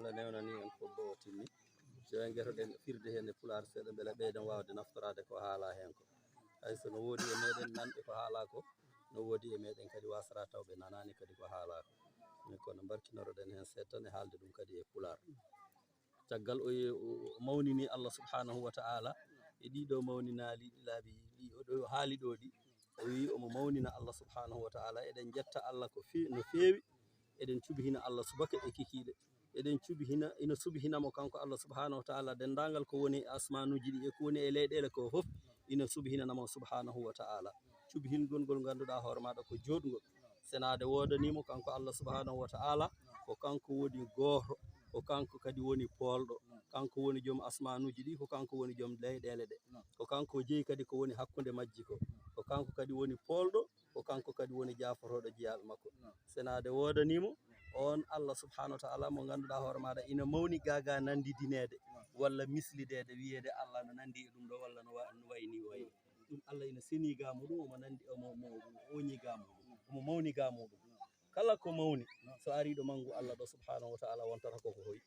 Allah newnani en foddo o timmi so en guetoɗen firde hen e pulaar seeɗa beele ɓeyden wawde naftorade ko haala hen ko hayso no woodi e meɗen nanɗe ko haala ko no woodi e meɗen kadi wasara tawɓe nanani kadi ko haala ko kono barkinoroɗen hen seeɗa tan e haalde ɗum kadi e pulaar caggal o mawnini Allah subhanahu wa ta'ala e ɗiɗo mawninali laabi ɗi oɗo haali ɗo ɗi o wi omo mawnina Allah subhanahu wa ta'ala eɗen jetta Allah ko no feewi eɗen cubihina Allah subaka e kikiɗe eɗen cubihina ina subihinamo kanko Allah subhanahu wa ta'ala dendagal ko woni asmanuji ɗi e ko woni e leyɗele ko foof ina subihinanamo subhanahu wa ta'ala cubihingol ngol ganduɗa hoore maɗa ko joɗgol senade wodanimo kanko Allah subhanahu wa ta'ala ko kanko woni goto ko kanko kadi woni polɗo kanko woni joom asmanuji ɗi ko kanko woni joom leyɗele ɗe ko kanko jeeyi kadi ko woni hakkude majji ko kanko kadi woni polɗo ko kanko kadi woni jaforoɗo jiyaɓe makko senade wodanimo on Allah subhanahu wa ta'ala mo ganduɗa hoore maɗa ina mawni gaga nandidinede walla mislidede wiyede Allah no nandi e ɗum ɗo walla no wayni wayni ɗum Allah ina seni ga muɗum omo nandi omo oñi ga muɗum omo mawni ga muɗum kala ko mawni so ari ɗo manggu Allah ɗo subhanahu wa ta'ala wontata koko hoyi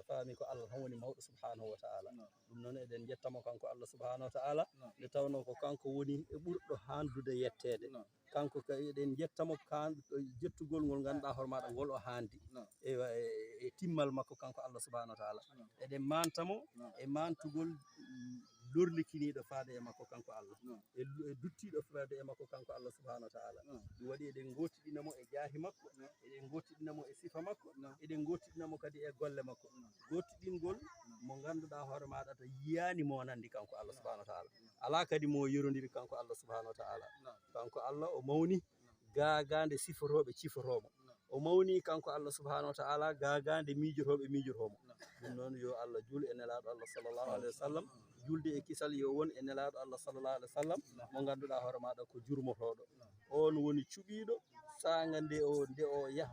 faami ko Allah tan woni mawɗo subhanahu wa ta'ala ɗum noon eɗen jettamo kanko Allah subhanahu wa ta'ala nde tawno ko kanko woni e ɓurɗo handude yettede kanko kadi eɗen jettamo jettugol ngol ganduɗa hoore maɗa ngol o handi e timmal makko kanko Allah subhanahu wa ta'ala eɗen mantamo e mantugol lorlikiniɗo faade e makko kanko Allah e duttiɗo faade e makko kanko Allah subhanahu wa ta'ala ɗum waɗi eɗen gotiɗinamo e jaahi makko eɗen gotiɗinamo e sifa makko eɗen gotiɗinamo kadi e golle makko gotiɗingol mo ganduɗa hoore maɗa to yiyani monandi kanko Allah subhanahu wa ta'ala ala kadi mo yorodiri kanko Allah subhanahu wa ta'ala kanko Allah o mawni gagande siforoɓe ciforomo o mawni kanko Allah subhanahu wa ta'ala gagande miijotoɓe miijortomo ɗum noon yo Allah juul e nelaɗo Allah sallllahu alayhi wa sallam julde e kisal yo won e nelaɗo Allah sallllahu alayhi wa sallam mo ganduɗa hoore maɗa ko jurmotoɗo on woni cuɓiɗo saga nde o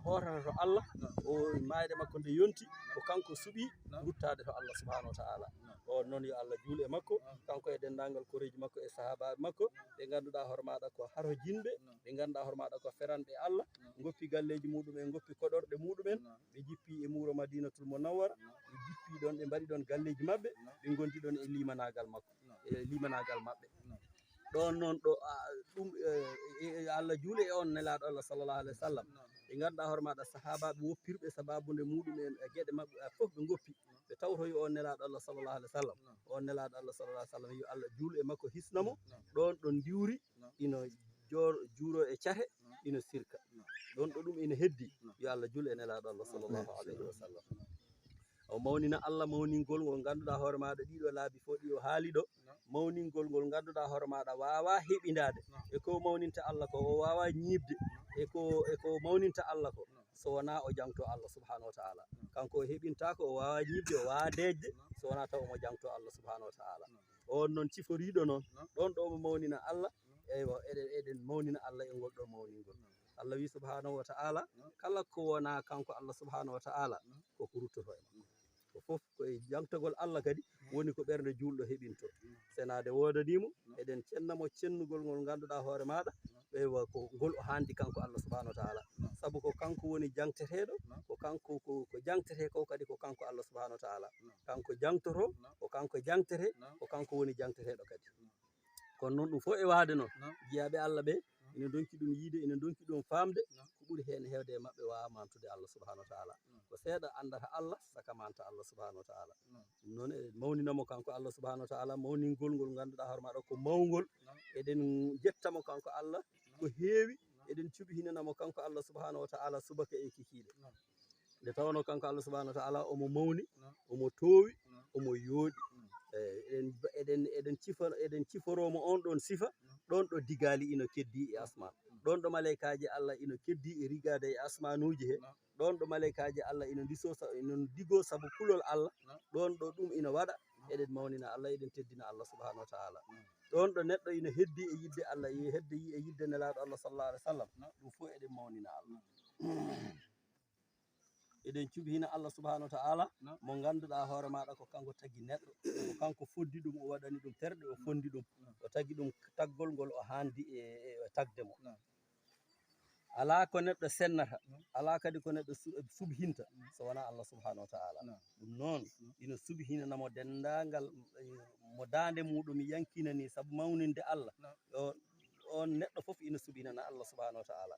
horata to Allah o mayde makko nde yonti ko kanko suuɓi ruttade to Allah subhanahu wa ta'ala on noon yo Allah juul e makko kanko e dendagal koreji makko e sahabaɓe makko ɓe ganduɗa hoore maɗa ko haro jinɓe ɓe ganduɗa hoore maɗa ko feranɓe Allah goppi galleji muɗumen goppi koɗorɗe muɗumen ɓe jippi e muuro Madinatul Munawwara ɓe jippi ɗon ɓe mbaɗi ɗon galleji mabɓe ɓe gondi ɗon e limanagal makko e limanagal mabɓe ɗon noon ɗo ɗum Allah juule e on nelaɗo Allah sallllahu alayhi wa sallam ɓe ganduɗa hoore maɗa sahabaɓe woppirɓe sababude muɗumen e gueɗe mabɓe foof ɓe goppi ɓe tawtoyi on nelaɗo Allah sallllahu alayhi wa sallam on nelaɗo Allah sallllahu alayhi wa sallam yo Allah juule e makko hisnamo ɗon ɗon diwri ina juuro e cate ina sirka ɗon ɗo ɗum ina heddi yo Allah juule e nelaɗo Allah sallllahu alayhi wa sallam o mawnina Allah mawningol ngol ganduɗa hoore maɗa ɗiɗo laabi fof ɗi o haali ɗo mawningol ngol ganduɗa hoore maɗa wawa heɓidade e ko mawninta Allah ko o wawa ñibde e ko mawninta Allah ko so wona o jangto Allah subhanahu wa ta'ala kanko o heɓintako o wawa ñibde o wawa dejde so wona taw omo jangto Allah subhanahu wa ta'ala on noon ciforiɗo noon ɗon ɗo mo mawnina Allah eywa eɗen mawnina Allah e ngol ɗo mawningol Allah wi subhanahu wa ta'ala kala ko wona kanko Allah subhanahu wa ta'ala ko ruttoto e makko ko foof koye jangtogol Allah kadi woni ko ɓernde julɗo heɓinto senade wodanimo eɗen cennamo cennugol ngol ganduɗa hoore maɗa ɓeywa ko ngol o handi kanko Allah subhanahu wa ta'ala saabu ko kanko woni jangteteɗo ko kanko ko jangtete ko kadi ko kanko Allah subhanahu wa ta'ala kanko jangtoto ko kanko jangtete ko kanko woni jangteteɗo kadi kono noon ɗum fof e waade noon jiyaɓe Allah ɓe ina donki ɗum yiide ina donki ɗum famde ko ɓuri hen hewde e mabɓe wawa mantude Allah subhanahu wa ta'ala ko seeɗa andata Allah saka manta Allah subhanahu wa ta'ala ɗum noon eɗen mawninamo kanko Allah subhanahu wa ta'ala mawningol ngol ganduɗa hoore maɗa ko mawgol eɗen jettamo kanko Allah ko heewi eɗen cuɓihinanamo kanko Allah subhanahu wa ta'ala subaka e kikiɗe nde tawno kanko Allah subhanahu wa ta'ala omo mawni omo toowi omo yooɗi eɗen ciforomo on ɗon sifa ɗon ɗo digali ina keddi e asman ɗon ɗo maleykaji Allah ina keddi e rigade e asmanuji he ɗon ɗo maleykaji Allah ina digo saabu kulol Allah ɗon ɗo ɗum ina waɗa eɗen mawnina Allah eɗen teddina Allah subhanahu wa ta'ala ɗon ɗo neɗɗo ina heddi e yidde Allah heddi e yidde nelaɗo Allah sallallahu alaihi wasallam ɗum fof eɗen mawnina Allah eɗen cuɓina Allah subhanahu wa ta'ala mo ganduɗa hoore maɗa ko kanko tagui neɗɗo ko kanko foddi ɗum o waɗani ɗum terɗe o fondi ɗum o tagui ɗum taggol ngol o handi e tagde mo ala ko neɗɗo sennata ala kadi ko neɗɗo subhinta so wona Allah subhanahu wa ta'ala ɗum noon ina subhinanamo dendagal mo dande muɗum yankinani saabu mawninde Allah on neɗɗo fof ina subhinana Allah subhanahu wa ta'ala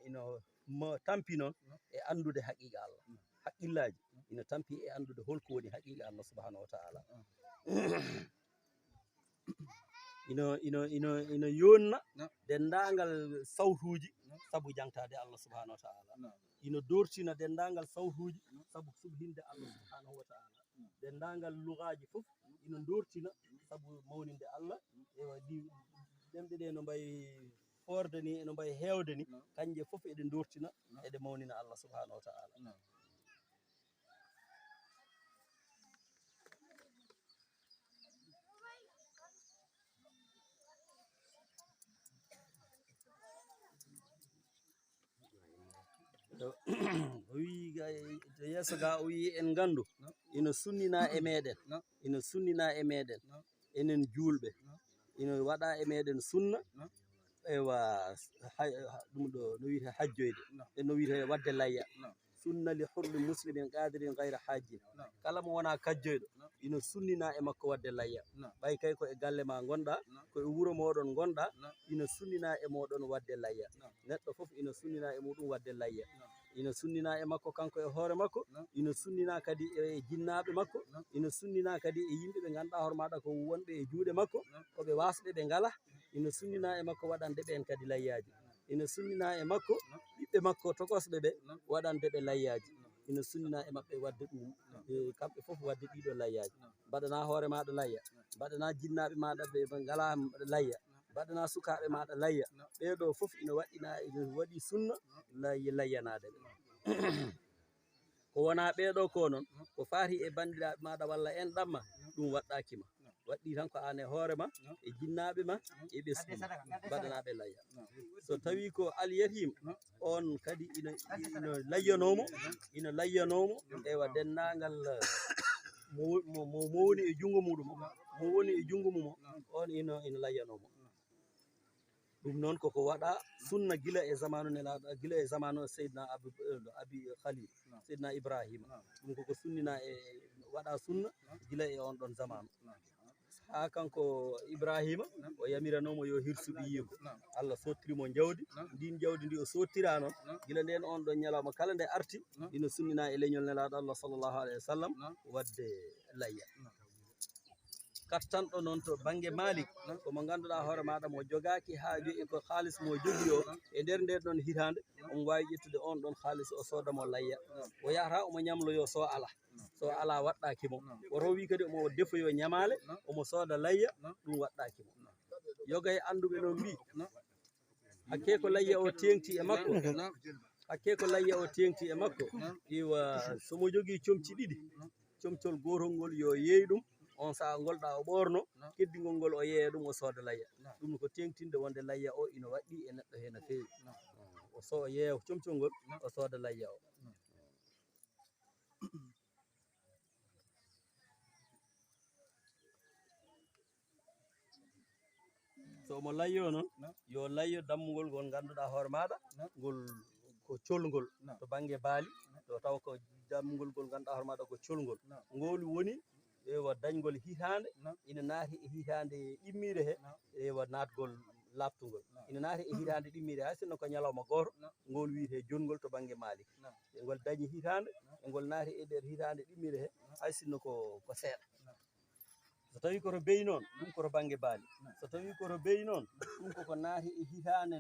ino tampi noon e andude haqiqa Allah haqqillaji ina tampi e andude holko woni haqiqa Allah subhanahu wa ta'ala ino yonna dendagal sawtuji sabu jangtade Allah subhanahu wa ta'ala ino dortina dendagal sawtuji sabu subhinde Allah subhanahu wa ta'ala dendagal lugaji fof ino dortina sabu mawninde Allah e wadi dembe de no bay forde ni no bay hewde ni kanje fof ede dortina ede mawnina Allah subhanahu wa ta'ala wi yeso ga o wi en gandu ina sunnina e meɗen ina sunnina e meɗen enen julɓe ina waɗa e meɗen sunna ewa ɗum ɗo no wiite hajjoyde e no wiite wadde layya sunna li hurli muslimin qadirin gayra hajjin kala mo wona kajjoyɗo ina sunnina e makko wadde layya ɓay kay ko e galle ma gonɗa ko e wuuro moɗon gonɗa ina sunnina e moɗon wadde layya neɗɗo fof ina sunnina e muɗum wadde layya ina sunnina e makko kanko e hoore makko ina sunnina kadi e jinnaɓe makko ina sunnina kadi e yimɓe ɓe ganduɗa hoore maɗa ko wonɓe e juuɗe makko koɓe wasɓe ɓe ngala ina sunnina e makko waɗande ɓen kadi layyaji ina sunnina e makko ɓiɓɓe makko tokosɓe ɓe waɗande ɓe layyaji ina sunnina e maɓɓe wadde ɗum kamɓe fof wadde ɗiɗo layyaji mbaɗana hoore maɗa layya mbaɗana jinnaɓe maɗa ɓe ngala layya mbaɗana sukaɓe maɗa layya ɓeɗo fof ina waɗina ina waɗi sunna layyanade ɓe ko wona ɓeɗo ko noon ko faati e bandiraɓe maɗa walla en ɗamma ɗum waɗɗakima waɗɗi tan ko an e hoorema e jinnaɓe ma e ɓesgu mbaɗanaɓe layya so tawi ko alyatim on kadi ina layyanomo ewa dennagal mo woni e jungo muɗum mo woni e jungo mum on ina layyanomo ɗum noon koko waɗa sunna gila e zamanu nelaɗo gila e zamanu seydna abi khalil seydna ibrahima ɗum koko sunnina e waɗa sunna gila e on ɗon zamanu ha kanko ibrahima o yamiranomo yo hirsuɓe yiiko Allah sottirimo jawdi ndin jawdi ndi o sottira noon gila nden on ɗon ñalawma kala nde arti ina sunnina e leñol nelaɗo Allah sallllahu alayhi wa sallam wadde layya kattanɗo noon to banggue Malik komo ganduɗa hoore maɗa mo jogaki ha joyi ko halis mo jogui o e nder nden ɗon hitande omo wawi ƴettude on ɗon halis o sodamo layya o yahata omo ñamloyo so ala waɗɗakimo woto wi kadi omo defoyo ñamale omo sooda layya ɗum waɗɗakimo yoga e anduɓe no mbi hakke ko layya o tengti e makko hakke ko layya o tengti e makko iwa somo jogui comci ɗiɗi comcol gotol ngol yo yeey ɗum on saaha golɗa o ɓorno keddingol ngol o yeeya ɗum o sooda layya ɗum ko tengtinde wonde layya o ina waɗɗi e neɗɗo he no fewi o yeeya comcol ngol o sooda layya o so omo layyo noon yo layyo dammugol ngol ganduɗa hoore maɗa ngol ko colgol to banggue baali to taw ko dammugol ngol ganduɗa hoore maɗa ko colgol ngol woni ewa dañgol hitande ina naati e hitande ɗimmire he ewa natgol laftugol ina naati e hitande ɗimmire hay sinno ko ñalawma goto ngol wiyete jongol to banggue Malik e ngol dañi hitande e ngol naati e nder hitande ɗimmire he hay sinno ko seeɗa so tawi koto beyi noon ɗum koto banggue baali so tawi koto beyi noon ɗum koko naati e hitande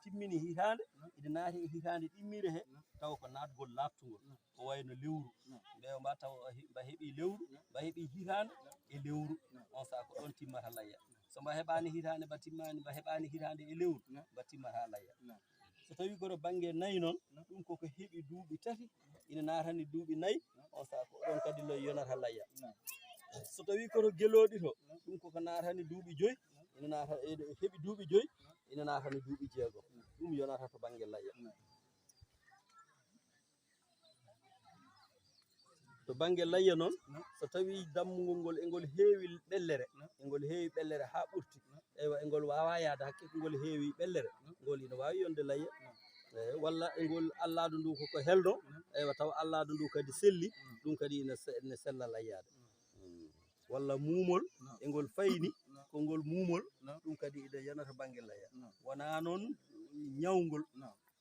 timmini hitande ina naati e hitande ɗimmire he taw ko natgol laftugol ko wayno lewru ɓe mba taw mba heeɓi lewru mba heeɓi hitande e lewru on saaha ko ɗon timmata layya so mba heɓani hitande mba timmani mba heɓani hitande e lewru mba timmata layya so tawi koto banggue nayyi noon ɗum koko heeɓi duuɓi tati ina natani duuɓi nayyi on saaha ko ɗon kadi yonata layya so tawi koto geloɗi to ɗum koko natani duuɓi joyyi ina nata heeɓi duuɓi joyyi ina natani duuɓi jeegom ɗum yonata to banggue layya to banggue layya noon so tawi dammugol ngol e ngol heewi ɓellere ha ɓurti ewa e ngol wawa yaade hakke ko ngol heewi ɓellere ngol ina wawi yonde layya walla e ngol alladu ndu koko helno ewa taw alladu ndu kadi selli ɗum kadi ine sella layyade walla muumol e ngol fayni ko ngol muumol ɗum kadi ina yonata banggue layya wona noon ñawgol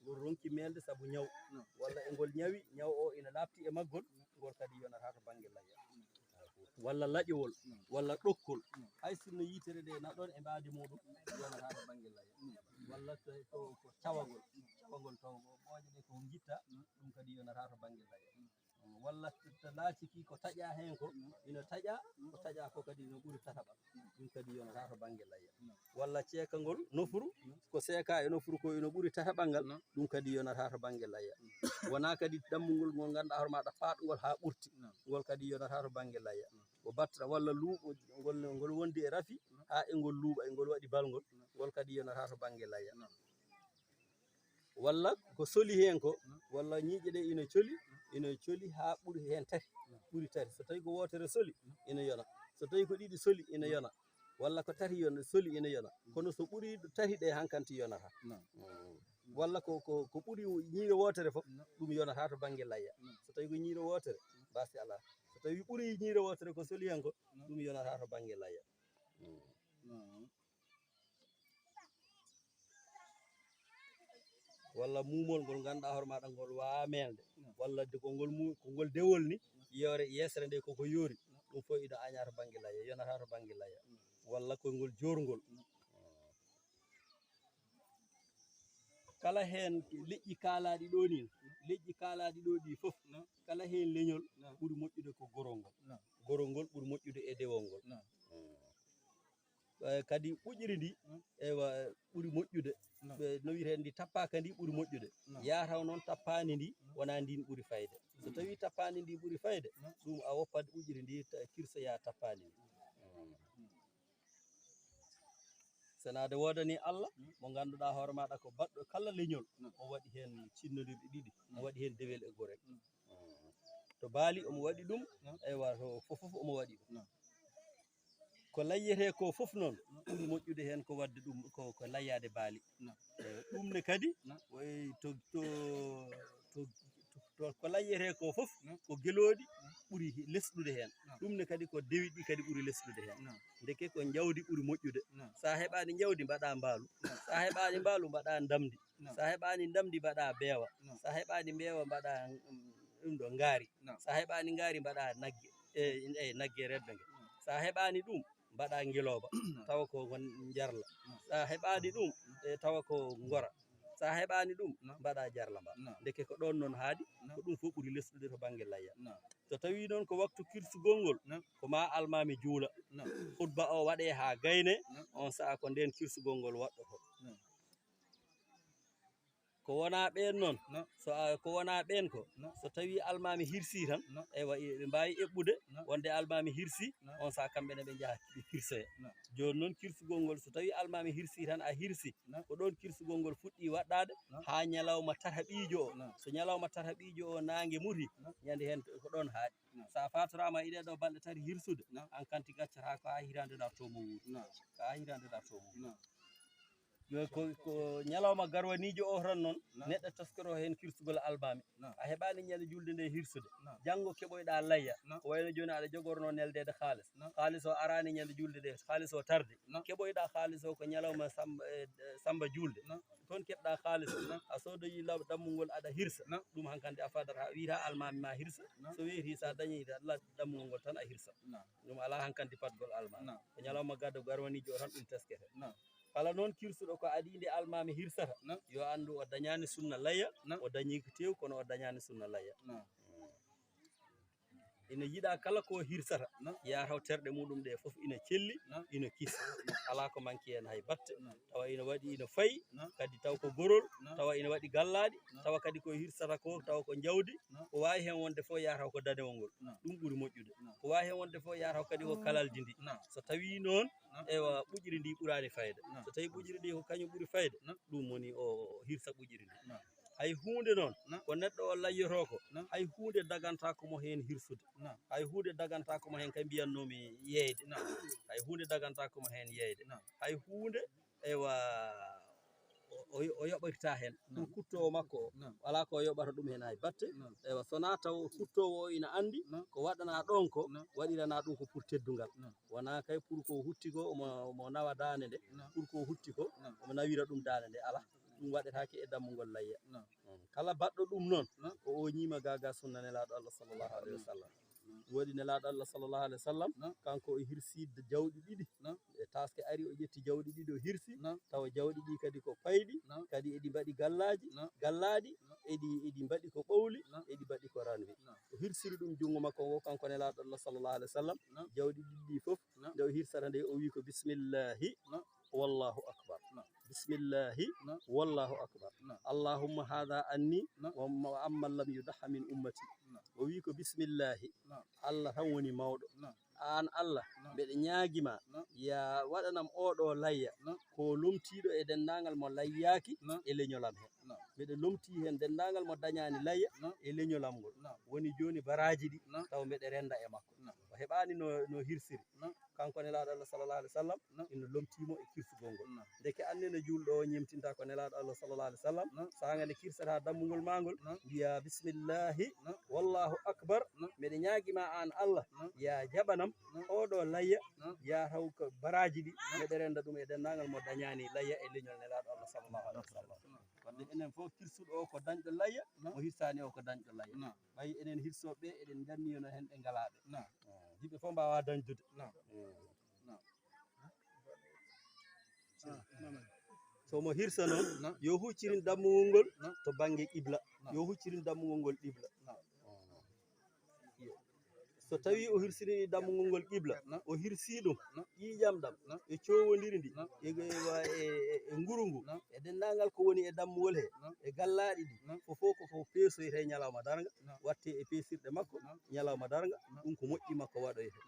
ngol ronki melde saabu ñaw walla e ngol ñawi ñaw o ina lafti e maggol ngol kadi yonata to banggue layya walla laƴowol walla ɗokkol hay sinno yitere nde naɗon e mbadi muɗum yonata to banggue layya walla ko cawagol taw ɓooƴe ɗe ko gitta ɗum kadi yonata to banggue layya walla to laaciki ko taƴa hen ko ina taƴa ko taƴa ko kadi no ɓuuri tataɓal ɗum kadi yonata to banggue layya walla ceekagol nofuru ko seeka e nofuru ko ino ɓuuri tataɓal ngal ɗum kadi yonata to banggue layya wona kadi dammugol ngol ganduɗa hoore maɗa faɗugol ha ɓurti ngol kadi yonata to banggue layya ko batta walla luuɓo ngol wondi e rafi ha e ngol luuɓa e ngol waɗi balngol ngol kadi yonata to banggue layya walla ko soli hen ko walla ñiiƴe ɗe ina coli ha ɓuuri hen tati ɓuuri tati so tawi ko wotere soli ina yona so tawi ko ɗiɗi soli ina yona walla ko tati soli ina yona kono so ɓuuri tati ɗe hankanti yonata walla ko ɓuuri ñiire wotere fof ɗum yonata to banggue layya so tawi ko ñiire wotere basi ala so tawi ɓuuri ñiire wotere ko soli hen ko ɗum yonata to banggue layya walla muumol ngol ganduɗa hoore maɗa ngol wawa melde walla ko ngol dewol ni yesere nde koko yoori ɗum fof ina aña to banggue layya yonata to banggue layya walla koyngol jorgol kala hen leƴƴi kaalaɗi ɗo ni leƴƴi kaalaɗi ɗo ɗi fof kala hen leñol ɓuuri moƴƴude ko gorol ngol ɓuuri moƴƴude e dewol ngol kadi ɓuƴiri ndi ewa ɓuuri moƴƴude no wiiten ndi tappaka ndi ɓuuri moƴƴude yataw noon tappani ndi wona ndin ɓuuri fayde so tawi tappani ndi ɓuuri fayde ɗum a woppat ɓuƴiri ndi kirsoya tappani ndi senade wodani Allah mo ganduɗa hoore maɗa ko baɗɗo kala leñol o waɗi hen cinnodirɗe ɗiɗi o waɗi hen dewel e gorel to baali omo waɗi ɗum ewa to fofof omo waɗi ɗum ko layyete ko fof noon ɓuuri moƴƴude hen ko wadde ɗum ko layyade baali ɗum ne kadi to ko layyete ko fof ko gueloɗi ɓuuri lesɗude hen ɗum ne kadi ko dewiɗi kadi ɓuuri lesɗude hen deke ko jawdi ɓuuri moƴƴude sa heɓani jawdi mbaɗa mbaalu sa heɓani mbaalu mbaɗa ndamdi sa heɓani ndamdi mbaɗa beewa sa heɓani beewa mbaɗa ɗum ɗo ngaari sa heɓani ngaari mbaɗa nagge nagge redde nge sa heɓani ɗum mbaɗa ngiloba tawa ko jarla sa heɓani ɗum tawa ko ngora sa heɓani ɗum mbaɗa jarla mba deke ko ɗon noon haadi ko ɗum fof ɓuuri lesɗude to banggue layya so tawi noon ko waktu kirsugol ngol ko ma almami juula khutba o waɗe ha gayne on saaha ko nden kirsugol ngol waɗɗoto ko wona ɓen noon ko wona ɓen ko so tawi almami hirsi tan ewa ɓe mbawi eɓɓude wonde almami hirsi on saaha kamɓene ɓe jaaha ɓe kirsoya joni noon kirsugol ngol so tawi almami hirsi tan a hirsi ko ɗon kirsugol ngol fuɗɗi waɗɗade ha ñalawma tata ɓiijo o so ñalawma tata ɓiijo o nangue muti ñande hen ko ɗon haaɗi sa fatorama e ɗeɗo balɗe tati hirsude an kanti gaccata ko ha hitande dartomo wuuri ko ha hitande dartomo wuuri ko ñalawma garwanijo o tan noon neɗɗo taskoro hen kirsugol almami a heɓani ñande julde nde hirsude janggo keɓoyɗa layya ko wayno joni aɗa jogorno neldede haalis o arani ñande julde nde haalis o tarde keɓoyɗa haalis o ko ñalawma samba julde toon keɓɗa haalis o a sodoyi dammugol aɗa hirsa ɗum hankkandi a fadata a wiita almami ma hirsa so weeti sa dañi dammugol ngol tan a hirsa ɗum ala hankkandi fadgol almami ko ñalawma gaddo garwanijo o tan ɗum teskete kala noon kirsuɗo ko aɗinde almami hirsata yo andu o dañani sunna layya o dañi ko tew kono o dañani sunna layya ina yiiɗa kala ko hirsata yataw terɗe muɗum ɗe foof ina celli ina kiisa ala ko manki hen hay batte tawa ina waɗi ina fayi kadi taw ko gorol tawa ina waɗi gallaɗi tawa kadi ko hirsata ko tawa ko jawdi ko wawi hen wonde fof yataw ko danewol ngol ɗum ɓuuri moƴƴude ko wawi hen wonde fof yataw kadi ko kalaldi ndi so tawi noon ewa ɓuƴiri ndi ɓuurani fayde so tawi ɓuƴiri ndi ko kañum ɓuuri fayde ɗum woni o hirsa ɓuƴiri ndi hay hunde noon ko neɗɗo o layyoto ko hay hunde dagantako mo hen hirsude hay hunde dagantako mo hen kay mbiyannomi yeyde hay hunde dagantako mo hen yeyde hay hunde ewa o yoɓirta hen ɗum kuttowo makko o wala ko yoɓata ɗum hen hay batte ewa sona taw kuttowo o ina andi ko waɗana ɗon ko waɗirana ɗum ko pour teddungal wona kay pour ko hutti ko omo nawa dande nde pour ko hutti ko omo nawira ɗum dande nde ala ɗum waɗetake e dammugol layya kala baɗɗo ɗum noon o ñima gaga sunna nelaɗo Allah sallllahu alayhi wa sallam woodi nelaɗo Allah sallllahu alayhi wa sallam kanko o hirsi jawɗi ɗiɗi e taske ari o ƴetti jawɗi ɗiɗi o hirsi tawa jawɗi ɗi kadi ko payɗi kadi eɗi mbaɗi gallaɗi eɗi mbaɗi ko ɓowli eɗi mbaɗi ko ranwi o hirsiri ɗum jungo makko ngo kanko nelaɗo Allah sallllahu alayhi wa sallam jawɗi ɗiɗi ɗi foof nde o hirsata nde o wi ko bismillahi wallahu akbar bismillahi wallahu akbar allahumma hada anni wa amman lam yudaha min ummati o wi ko bismillahi Allah tan woni mawɗo an Allah mbeɗe ñaaguima ya waɗanam oɗo layya ko lomtiɗo e dendagal mo layyaki e leñolam he mbeɗe lomti hen dendagal mo dañani layya e leñolam ngol woni joni baraji ɗi taw mbeɗe renda e makko o heɓani no hirsiri kanko nelaɗo Allah sallllahu alih w sallam ina lomtimo e kirsugol ngol deke annene julɗo o ñemtinta ko nelaɗo Allah sallllahu alih w sallam saga nde kirsata dammugol magol mbiya bismillahi wallahu akbar mbeɗe ñaaguima an Allah ya jaɓanam oɗo layya ya taw ko baraji ɗi mbeɗe renda ɗum e dendagal mo dañani layya e leñol nelaɗo Allah sallllahu alih w sallam wadde enen fof kirsuɗo o ko dañɗo layya mo hirsani o ko dañɗo layya ɓayi enen hirsoɓe eɗen ganniyono hen ɗe ngalaɓe yimɓe fof mbawa dañdude somo hirsa noon yo huccirin dammugol ngol to banggue qibla yo huccirin dammugol ngol qibla so tawi o hirsirini dammugol ngol qibla o hirsi ɗum ƴiƴam ɗam e cowodiri ndi e nguru ngu e dendagal ko woni e dammugol he e gallaɗi ɗi fofo koko peesoyte ñalawma darga watte e peesirɗe makko ñalawma darga ɗum ko moƴƴi makko waɗoyte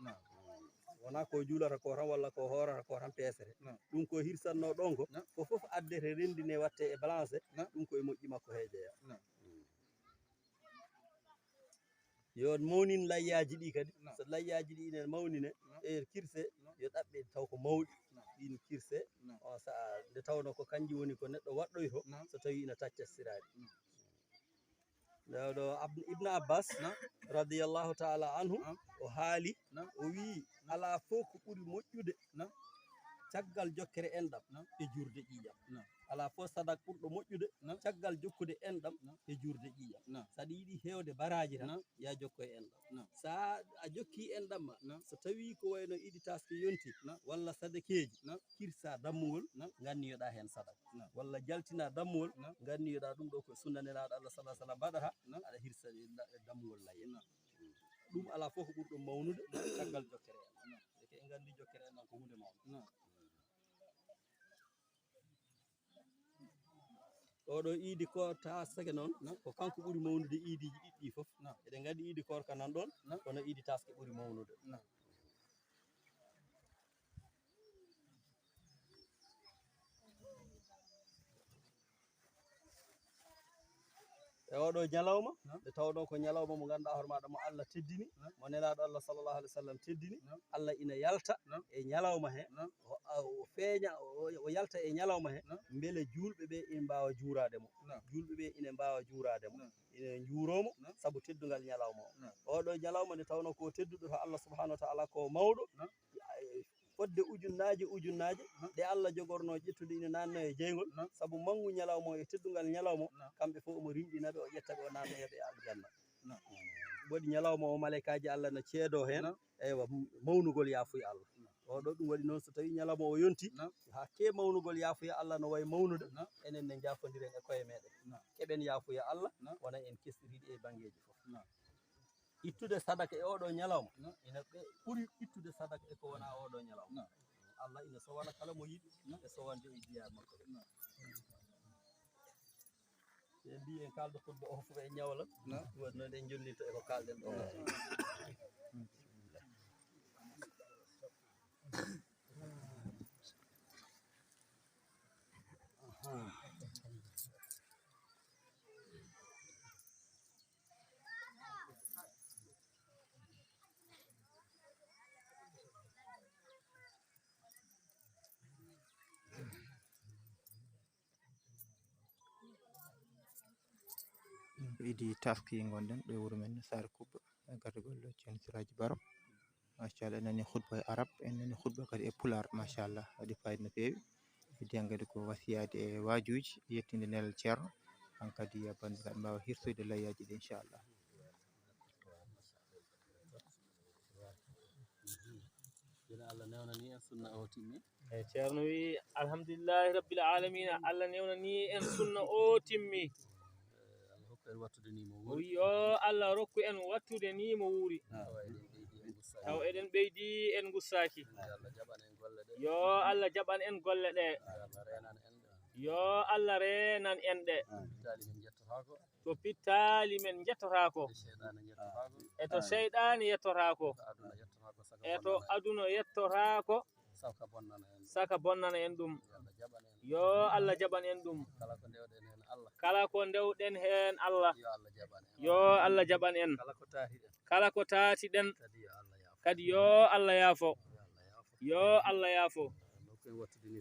wona ko juulata ko tan walla ko horata ko tan peesete ɗum ko hirsanno ɗon ko ko foof addete rendine watte e balance ɗum koye moƴƴi makko he jeeya yo mawnin layyaji ɗi kadi so layyaji ɗi ine mawnine e kirse yo ɗaɓɓe taw ko mawɗi ɗin kirse on saaha nde tawno ko kanji woni ko neɗɗo waɗɗoyto so tawi ina tacca siraji ɗo ibne abbas radiallahu taala anhu o haali o wi ala fof ko ɓuuri moƴƴude caggal jokkere enɗam e jurde ƴiƴam ala fof sadak ɓurɗo moƴƴude caggal jokkude enɗam e jurde ƴiƴam saɗa yiiɗi hewde baraji tan ya jokko e enɗam sa a jokki enɗam ma so tawi ko wayno iɗi taske yonti walla sadakeji kirsa dammugol ganniyoɗa hen sadak walla jaltina dammugol ganniyoɗa ɗum ɗo ko sunna nelaɗo Allah sallah sallam mbaɗata aɗa hirsa dammugol layya ɗum ala fof ko ɓurɗo mawnude caggal jokkere enɗam eke en gandi jokkere enɗam ko hunde mawde oɗo iidi koor tasake noon ko kanko ɓuuri mawnude iidiji ɗiɗɗi foof eɗen gandi iidi koor ka nan ɗon kono iidi taske ɓuuri mawnude e oɗo ñalawma nde tawɗon ko ñalawma mo ganduɗa hoore maɗa mo Allah teddini mo nelaɗo Allah sallllahu alih w sallam teddini Allah ina yalta e ñalawma he o feeña o yalta e ñalawma he beele julɓeɓe ina mbawa juurademo julɓeɓe ina mbawa juurademo ina juuromo saabu teddugal ñalawma o oɗo ñalawma nde tawno ko tedduɗo to Allah subahanahu wa taala ko mawɗo fodde ujunnaje ɗe Allah jogorno ƴettude ina nanno e jeygol saabu manggu ñalawma o e teddugal ñalawma kamɓe fof omo rimɗinaɓe o ƴettaɓe o nannoyaɓe e aljanna waɗi ñalawma o malaikaji Allah no ceedo hen eywa mawnugol yaafuya Allah oɗo ɗum waɗi noon so tawi ñalawma o yonti ha ke mawnugol yaafuya Allah no wayi mawnude enen ne jafodiren e koye meɗen keɓen yaafuya Allah wona en kestiriɗi e banggueji fof ittude sadaka e oɗo ñalawma ina ɓuuri ittude sadaka e ko wona oɗo ñalawma Allah ina sowana kala mo yiɗi e sowande e jiya makko ɓe mbi en kaldo khutba o fof e ñawla waɗi noon en jonnito eko kalɗen ɗo idi taski gonɗen ɗo wuro men Sare Kubba gargol Ceerno Siraji Baro machallah en nani khutba e arab en nani khutba kadi e pular machallah waɗi fayida no fewi heddi kadi ko wasiyade e wajuji yettinde nelal ceerno han kadi ya bandiraɓe mbawa hirsude layyaji ɗi inchallah. Allah newnani en sunna o timmi e ceerno wi alhamdulillahi rabbil alamin Allah newnani en sunna o timmi Allah hokku en wattude ni mo o wuri wi o Allah rokku en wattude ni mo wuuri taw eɗen ɓeydi en gussaki Allah jaɓan en golle ɗe yo Allah jaɓan en golle ɗe Allah renan en yo Allah renan en ɗe pittali men jettotako to pittali men jettotako seyɗane jettotako e to seyɗani yettotako aduna jettotako e to aduna yettotako saka bonnana en saka bonnana en ɗum Allah jaɓan en yo Allah jaɓan en ɗum kala ko ndewɗen hen Allah kala ko ndewɗen hen Allah yo Allah jaɓan en yo Allah jaɓan en kala ko tahiɗen kala ko taatiɗen kadi yo Allah yaafo kadi yo Allah yaafo yo Allah yaafo nokku en wattude ni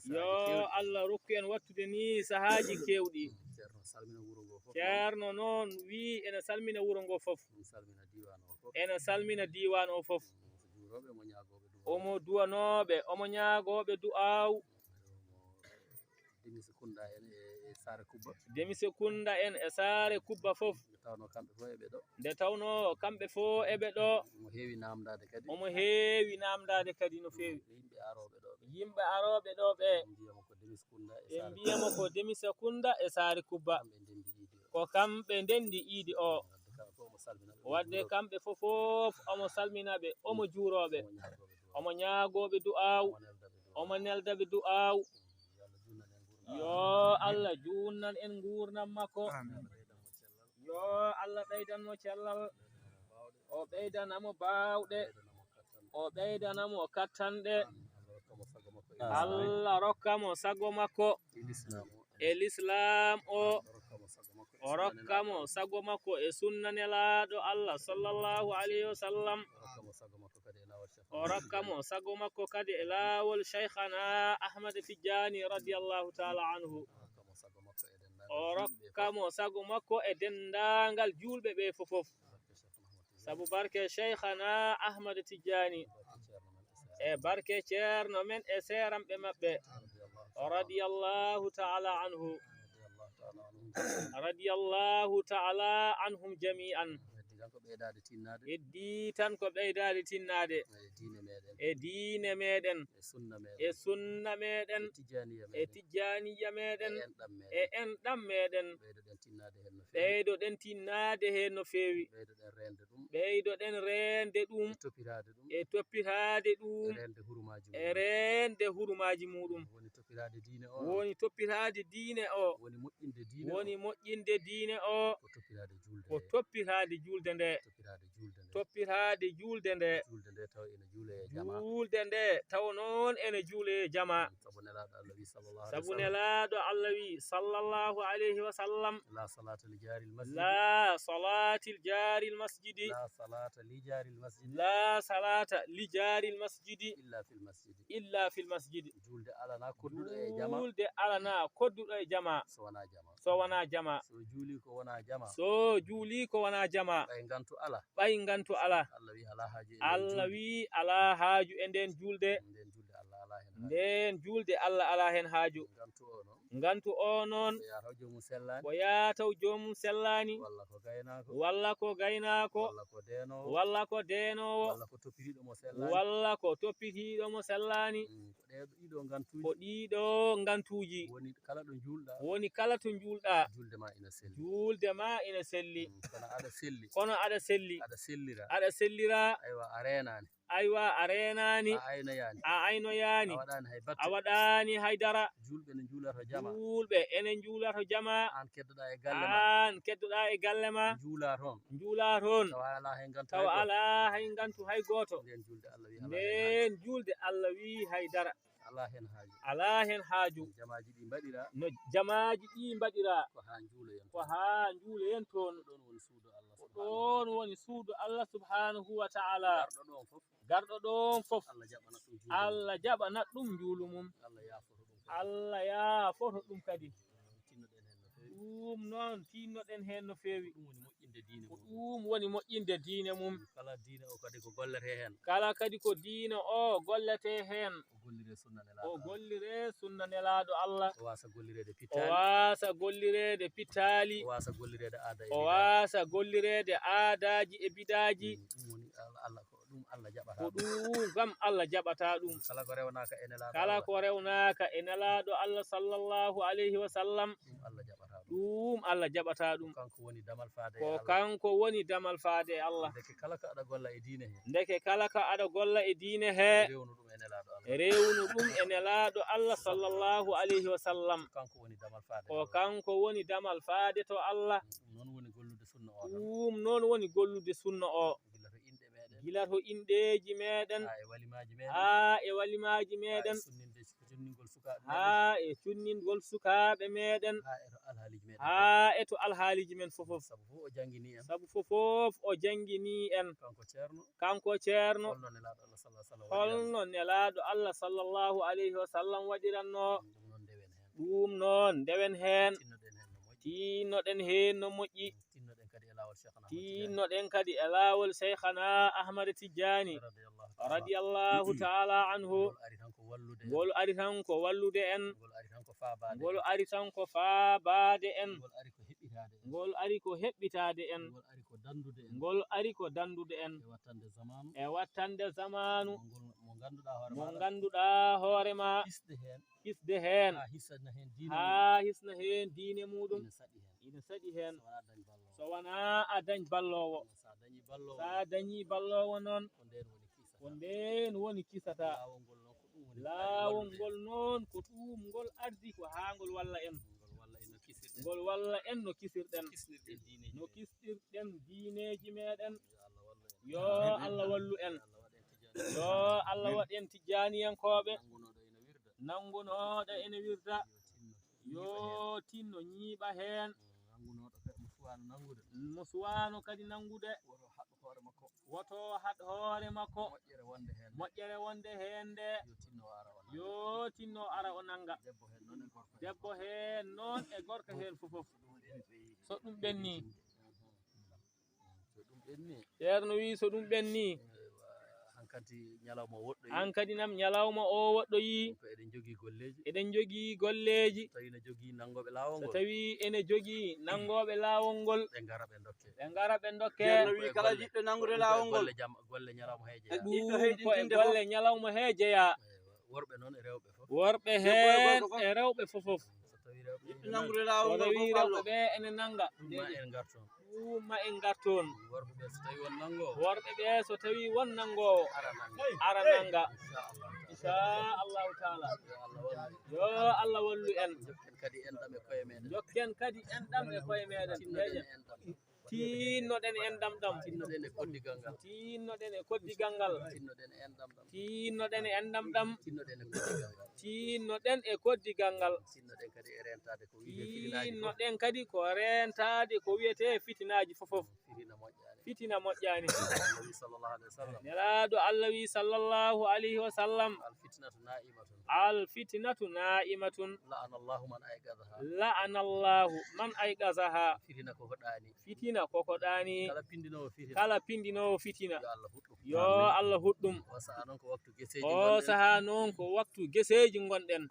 yo Allah rokku en wattude ni sahaji kewɗi ceerno salmina wuro ngo fof ceerno noon wi ene salmina wuro ngo fof salmina diwan o fof ene salmina diwan o fof juuroɓe mo ñagoɓe omo duwanoɓe omo ñagoɓe du'aw Demise Kunda en e Sare Kubba Demise Kunda en e Sare Kubba fof tawno kamɓe fof eɓe ɗo nde tawno kamɓe fof eɓe ɗo omo heewi namdade kadi omo heewi namdade kadi no fewi yimɓe aroɓe ɗo yimɓe aroɓe ɗo ɓe mbiyamo ko Demise Kunda ɓe mbiyamo ko Demise Kunda e Sare Kubba ko kamɓe ndendi iidi o wadde kamɓe fofof omo salminaɓe omo juuroɓe omo ñaagoɓe du'aw omo neldaɓe du'aw yo Allah junnan en gurnam makko yo Allah ɓeydanmo cellal o ɓeydanamo bawɗe o ɓeydanamo kattanɗe Allah rokkamo sago makko e l'islam o o rokkamo sago makko e sunna nelaɗo Allah sallallahu alayhi wa sallam o rokkamo sago makko kadi e laawol cheikhana Ahmad Tidiani radiyallahu taala anhu o rokkamo sago makko e dendagal julɓe ɓe fofof sabu barke cheikhana Ahmad Tidiani e barke ceerno men e seeramɓe maɓɓe radiyallahu taala anhu radiyallahu taala anhum jami'an heddi tan ko ɓeydade tinnade e diine meɗen e sunna meɗen e tijjaniya meɗen e enɗam meɗen ɓeydoɗen tinnade hen no fewi ɓeydoɗen rende ɗum e toppitade ɗum e rende hurumaji muɗum woni toppitade diine o woni moƴƴinde diine o ko toppitade julde nde toppitade julde nde julde nde taw noon ene juule jama sabu nelaɗo Allah wi sallallahu alayhi wa sallam la salata li jari l masjidi la salata li jari l masjidi illa fil masjidi julde alana kodduɗo e jama so wona jama so juuli ko wona jama ɓay gantu ala Allah wi ala haaju e nden julde Allah ala hen haaju gantu o noon ko yataw jomum sellani walla ko gaynako walla ko denowo walla ko toppitiɗo mo sellani ko ɗiɗo gantuji woni kala to julɗa julde ma ina selli kono aɗa selli aɗa sellira aywa a renani a aynoyani a waɗani haydara julɓe enen juulato jama an keddoɗa e galle ma juula toon taw ala hay gantu hay goto nden julde Allah wi haydara ala hen haaju no jamaji ɗi mbaɗira ko ha juuloyen toon ɗon woni suudu Allah subhanahu wa ta'ala garɗo ɗon fof Allah jaɓanat ɗum juulu mum Allah yaafoto ɗum kadi ɗum noon tinnoɗen hen no feewi ɗum woni moƴƴinde diine mum ɗum woni moƴƴinde diine mum kala diine o kadi ko gollete hen kala kadi ko diine o gollete hen o o gollire sunna nelaɗo Allah o wasa gollirede o pittali wasa gollirede pittali o wasa gollirede aada o wasa gollirede aadaji e bidaji ɗum woni Allah ko ɗum Allah jaɓata ko ɗum gam Allah jaɓata ɗum kala ko rewnaka e nelaɗo kala ko rewnaka e nelaɗo Allah sallallahu alayhi wa sallam ɗum Allah jaɓata ɗum Allah jaɓata ɗum kanko woni damal faade ko kanko woni damal faade e Allah deke kala ko aɗa golla e diine he ndeke kala ka aɗa golla e diine he rewnu ɗum e nelaɗo Allah rewnu ɗum e nelaɗo Allah sallallahu alayhi wa sallam kanko woni damal faade ko kanko woni damal faade to Allah ɗum noon woni gollude sunna o ɗum noon woni gollude sunna o gila to inɗeji meɗen ha e walimaji meɗen ha e walimaji meɗen cunningol sukaɓe ha e cunningol sukaɓe meɗen ha e to alhaaliji meɗen ha e to alhaaliji men fofof sabu fof o jangini en sabu fofof o jangini en kanko ceerno holno nelaɗo Allah sallallahu alayhi wa sallam waɗiranno ɗum noon ndewen hen tinnoɗen hen no moƴƴi tinnoɗen kadi e laawol cheikhana Ahmad Tidiani radiyallahu ta'ala anhu ngol ari tan ko wallude en ngol ari tan ko faabade en ngol ari ko heɓɓitade en ngol ari ko dandude en e wattande zamanu mo ganduɗa hoorema hisde hen ha hisna hen diine muɗum ina saɗi hen so wona a dañ ballowo sa dañi ballowo noon ko nden woni kisata laawol ngol noon ko ɗum ngol ardi ko ha ngol walla en ngol walla en no kisirɗen no kistirɗen diineji meɗen yo Allah wallu en yo Allah waɗ en tijaniyankoɓe nangunoɗo ene wirda yo tinno ñiiɓa hen mo suwano kadi nangude woto haɗ hoore makko moƴƴere wonde hen nde yo tinno ara o nanga debbo hen noon e gorko hen fofof so ɗum ɓenni ceerno wi so ɗum ɓenni han kadi nam ñalawma o woɗɗoyi eɗen jogii golleji so tawi ene jogii nangoɓe laawol ngol ɓe ngara ɓe dokke kala jiɗɗo nangude laawol ngol ɗum ko e golle ñalawma he jeeya worɓe hen e rewɓe fofof so tawi rewɓe ɓe ene nanga ɗumma en garton worɓe ɓe so tawi won nangowo ara nanga inchallahu taala yo Allah wallu en jokken kadi enɗam e koye meɗen tinnoɗen enɗam ɗam tinnoɗen e koddigal ngal tinnoɗen e enɗam ɗam tinnoɗen e koddigal ngal tinnoɗen kadi ko rentade ko wiyete fitinaji fofof fitina moƴƴani nelaɗo Allah wi sallallahu alayhi wa sallam al fitnatu na'imatun la'ana Allahu man ayqazaha fitina koko ɗani kala pindinowo fitina yo Allah huɗɗum o saha noon ko waktu geseji gonɗen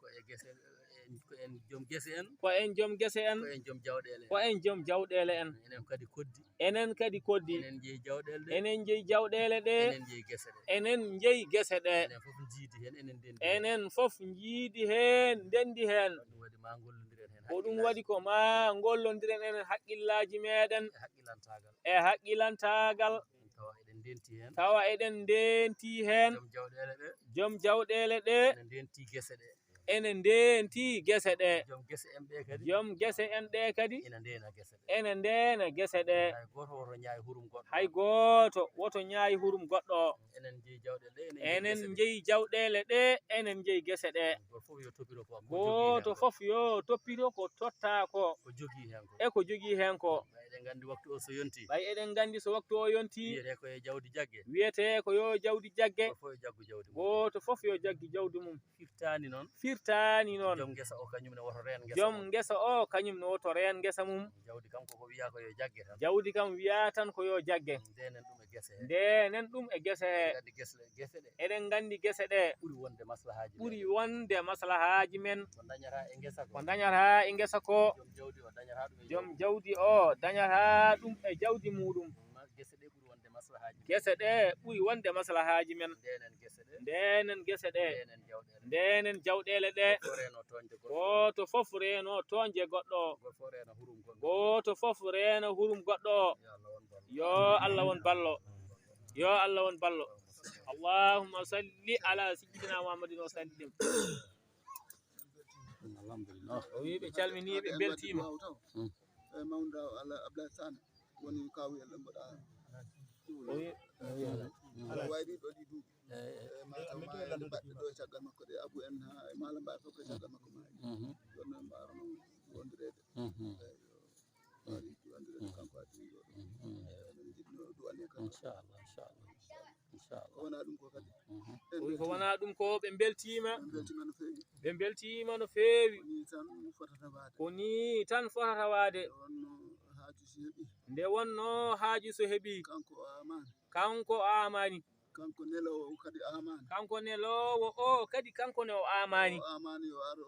ko en joom gese en ko en joom jawɗele en enen kadi koddi enen jeeyi jawɗele ɗe enen jeeyi gese ɗe enen fof jiidi hen ndendi hen ko ɗum waɗi ko ma gollodiren enen haqqillaji meɗen e haqqilantagal tawa eɗen ndenti hen joom jawɗele ɗe ene ndenti gese ɗe joom gese en ɗe kadi ene ndena gese ɗe hay goto woto ñaayi hurum goɗɗo o enen jeeyi jawɗele ɗe enen jeeyi gese ɗe goto fof yo toppito ko totta ko e ko jogii hen ko eɗen gandi waktu o so yonti ɓay eɗen gandi so waktu o yonti wiyete ko e jawdi jagge wiyete ko yo jawdi jagge goto fof yo jaggu jawdi mum goto fof yo jaggi jawdi mum firtani noon firtani noon joom ngesa o kañum ne woto reen ngesa joom ngesa o kañum ne woto reen ngesa mum jawdi kam koko wiya ko yo jagge tan jawdi kam wiya tan ko yo jagge ndenen ɗum e gese he ndenen ɗum e gese he gandi gese ɗe eɗen gandi gese ɗe ɓuuri wonde maslahaji ɓuuri wonde maslahaji men ko dañata e ngesa ko dañata e ngesa ko joom jawdi o dañata ɗum e joom jawdi o dañata ɗum e jawdi muɗum gese ɗe ɓuuri wonde maslahaji gese ɗe ɓuuri wonde maslahaji men ndenen gese ɗe ndenen gese ɗe ndenen jawɗele ndenen jawɗele ɗe ko reno toñde goɗɗo goto fof reno toñje goɗɗo goto fof reno hurum goɗɗo goto fof reno hurum goɗɗo yo Allah won ballo yo Allah won ballo allahumma salli ala sayyidina muhammadin wa sallim alhamdulillah o wi ɓe calmini ɓe beltima e mawda ala abla sane woni kawuyel ɗo mbaɗa o wi wayri ɗo ɗi duuɓi mataw baɗɗe ɗo e caggal makko ɗe abou en ha e mala mbawi fof ko caggal makko maayi jonno en mbarono wondirede wondirede kanko addi ɗo min jiɗno duwane kadi inchallah inchallah wona ɗum ko kadi o wi ko wona ɗum ko ɓe beltima en beltima no feewi ɓe beltima no feewi ni tan fotata waade ko ni tan fotata waade wonno haaju so heeɓi nde wonno haaju so heeɓi kanko o amani kanko amani kanko nelowo kadi amani kanko nelowo o kadi kanko ne o amani o amani o aro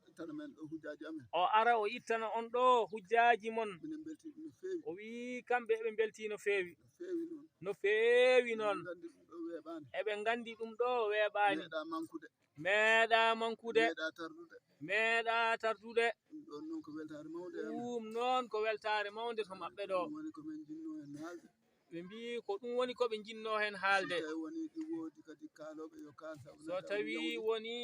ittana men ɗo hujjaji amen o ara o ittana on ɗo hujjaji mon minen belti ɗum no feewi o wi kamɓe eɓe belti no feewi no feewi no feewi noon noon gandi ɗum ɗo weeɓani eɓe gandi ɗum ɗo weeɓani meeɗa mankude meeɗa mankude meeɗa tardude meeɗa tardude ɗum ɗon noon ko weltare mawde amen ɗum noon ko weltare mawde to maɓɓe ɗo ɗum woni komin jinno hen haalde ɓe mbi ko ɗum woni koɓe jinno hen haalde so tawi woni ɗi woodi kadi kaaloɓe yo kaal sabu so tawi woni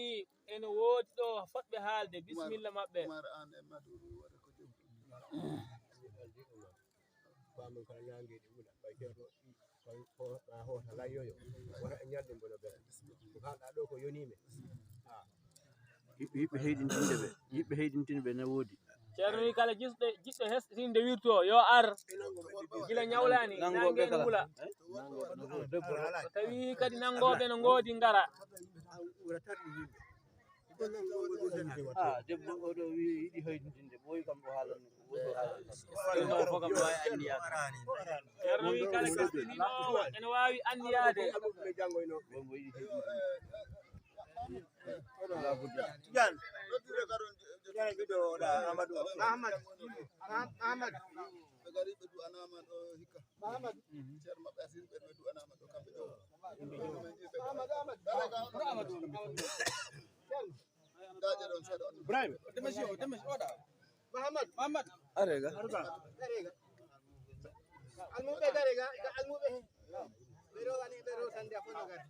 ene woodi ɗo fotɓe haalde bisimilla maɓɓe mar an e madouru waɗa ko jewtu bamin kono ñangueɗi ɓuula ɓay ceerno ma hoota layyoyo wota e ñalɗe mbono ɓe ko kalɗa ɗo ko yonime yiɓɓe heydintinde ɓe ne woodi ceerno wi kala jiɗɗo hesɗitinde wirto yo ar gila ñawlani nangueɗi wuula so tawi kadi nangoɓe no ngoodi ngara debbo oɗo wi yiɗi heydintinde ɓooyi kam o haalanno ceerno wi kala kesɗininowo ene wawi andiyade wonmo yiɗi heydintinde Tidiane Tidiane ɓiɗo ɗa Amadou Ahmad ɓe gari ɓe du'anama ɗo hikka ceerno maɓɓe asiri ɓe du'anama ɗo kamɓe ɗo daƴe ɗon seeɗa on Ibrahima oɗa Mahamad arega almuɓe garega almuɓe ɓe ɗo waɗi ɓe ɗo sande a fono gari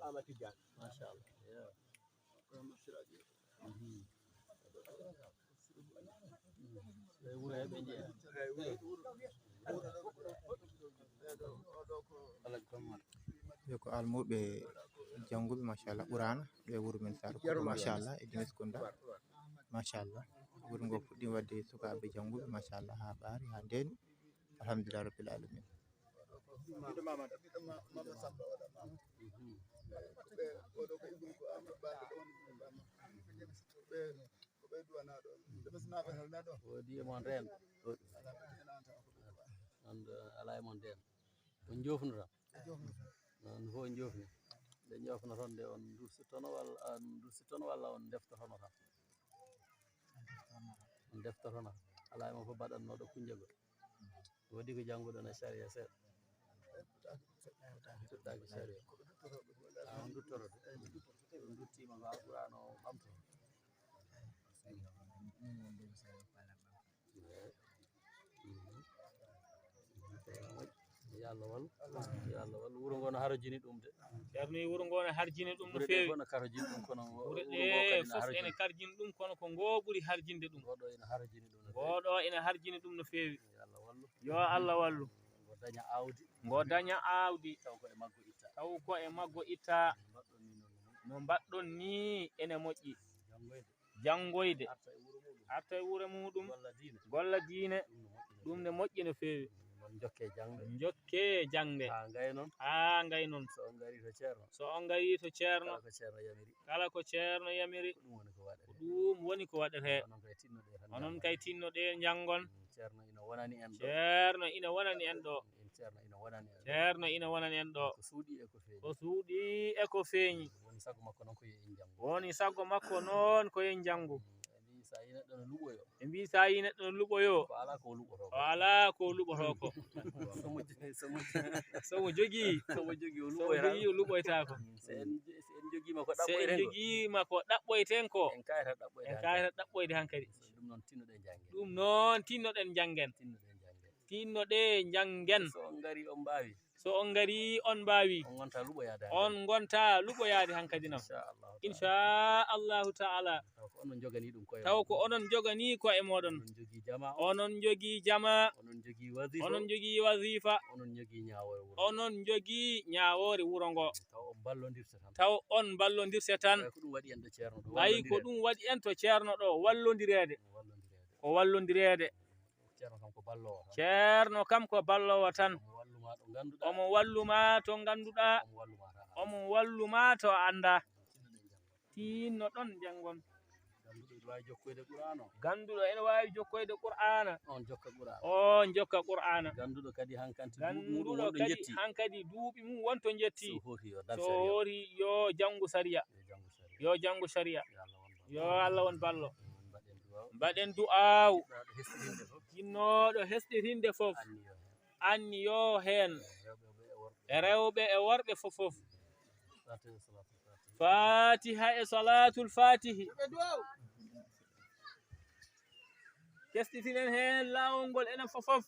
Ahmad Tidiane machallah ɓe wuro heɓe jeeya ɓe ko almuɓe jannguɓe machallah ɓurana ɗo e wuuro men Sara Koutba machallah e Dinas Kounda machallah wuuro ngo fuɗɗima wadde sukaɓe jannguɓe machallah ha ɓaari ha ndeni alhamdulillah rabbil alamin mama samba waɗa mama ɓe oɗo ko ibnu ko amadou baɗo ɗon ɓe ko ɓe duwanaɗo ɓe sinaɓe helna ɗo woodi e mon reen ala e mon nden on jofnota on fof on jofni nde jofnoton nde on dursittono walla on deftotono tan on deftotono ala e mon fof mbaɗannoɗo kunjagol woodi ko jannguɗon e saria seeɗa fuɗɗaki saria on duttorode on duttima ko alqur'an o ɓamto yo Allah wallu wuro ngo no harjini ɗum de ceerno wi wuro ngo ne harjini ɗum no ɓuuri feewi ɗe fof no karjini ɗum kono ɓuuri ɗe fof ene karjini ɗum kono ko ngo ɓuuri harjinde ɗum goɗɗo ene harjini ɗum ngoɗo ene harjini ɗum no feewi yo Allah wallu yo Allah wallu ngo daña awdi ngo daña awdi taw ko e maggo itta taw ko e maggo itta no mbaɗɗon ni ene moƴƴi jangoyde arta e wuro muɗum golla diine ɗum ne moƴƴi no feewi jokke jangde ha gaynon so on gari to ceerno kala ko ceerno yamiri ɗum woni ko waɗete onon kay tinnoɗe jangon ceerno ina wonani en ɗo ceerno ina wonani en ɗo ko suuɗi e ko feeñi woni sago makko noon ko yen jangu ɓe mbi sa yi neɗɗo no luɓoyo o ala ko luɓoto ko somo jogii o luɓoytako se en jogiima ko ɗaɓɓoyten ko en kayata ɗaɓɓoyde hankadi ɗum noon tinnoɗen jangen tinnoɗe jangen so on ngari on mbawi on gonta luɓoyade hankadi nam inchallahu taala taw ko onon jogani ko e moɗon onon jogii jama onon jogii wasifa onon jogii ñawore wuro ngo taw on ballodirse tan ɓayi ko ɗum waɗi en to ceerno ɗo wallodirede ko wallodirede ceerno kam ko ballowo tan omo walluma to ganduɗa omo walluma to anda tinno ɗon jangon ganduɗo ene wawi jokkoyde qur'ana on jokka qur'ana ganduɗo kadi hankadi duuɓi mum wonto jetti so hori yo jangu sariya yo Allah won ballo mbaɗen du'aw tinnoɗo hesɗitinde fof anni yo hen rewɓe e worɓe fofof fatiha e salatul fatihi kestitinen hen lawol ngol enen fofof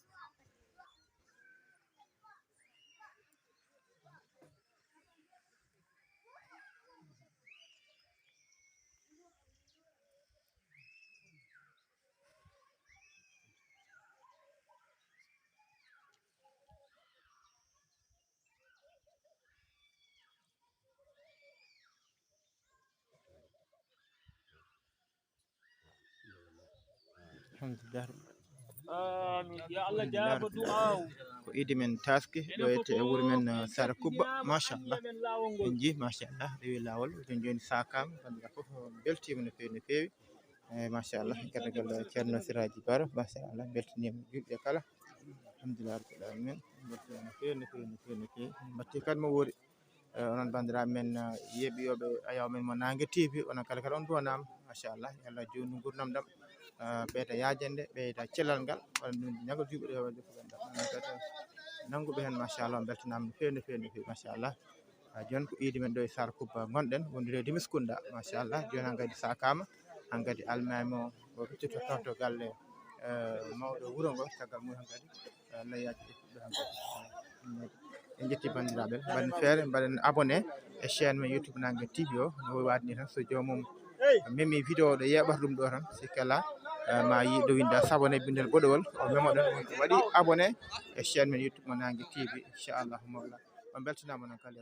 alhamdulillah amin ya Allah jaaba du'aw ko idi men taski ɗo ete e wuro men Sara Kubba machallah en ji machallah rewi lawol en joni sakama bandira fof beltima no fewi machallah gardagal ceerno Siraji Baro machallah beltanima julɓe kala alhamdulillah rabbil alamin beltima no fewi batti kadi mo woori onon bandiraɓe men yeeɓiyoɓe ayaw men mo Nangue TV onon kala on duwanama machallah Allah joni gurdam ɗam ɓeyda yajende ɓeyda cellal ngal ñagal juɓe ɗo nanguɓe hen machallah on beltanama no fewi machallah joni ko idi men ɗo e Sara Kubba gonɗen wondude Dimiskunda machallah joni han kadi sakama han kadi almami o ruttito tawto galle mawɗo wuuro ngo caggal mum han kadi layyaji ɗeftuɓe han kadi en jetti bandiraɓe mbaɗen feere mbaɗen abonné e chaîne men YouTube Nangue TV o no woyi wadni tan so jomum memi vidéo ɗo yeɓata ɗum ɗo tan sikkala ma yi ɗo winda sabone bindel boɗowol o memoɗon waɗi abonné e chaîne men YouTube mo Nangue TV inchallahu mawla on beltanama noon kala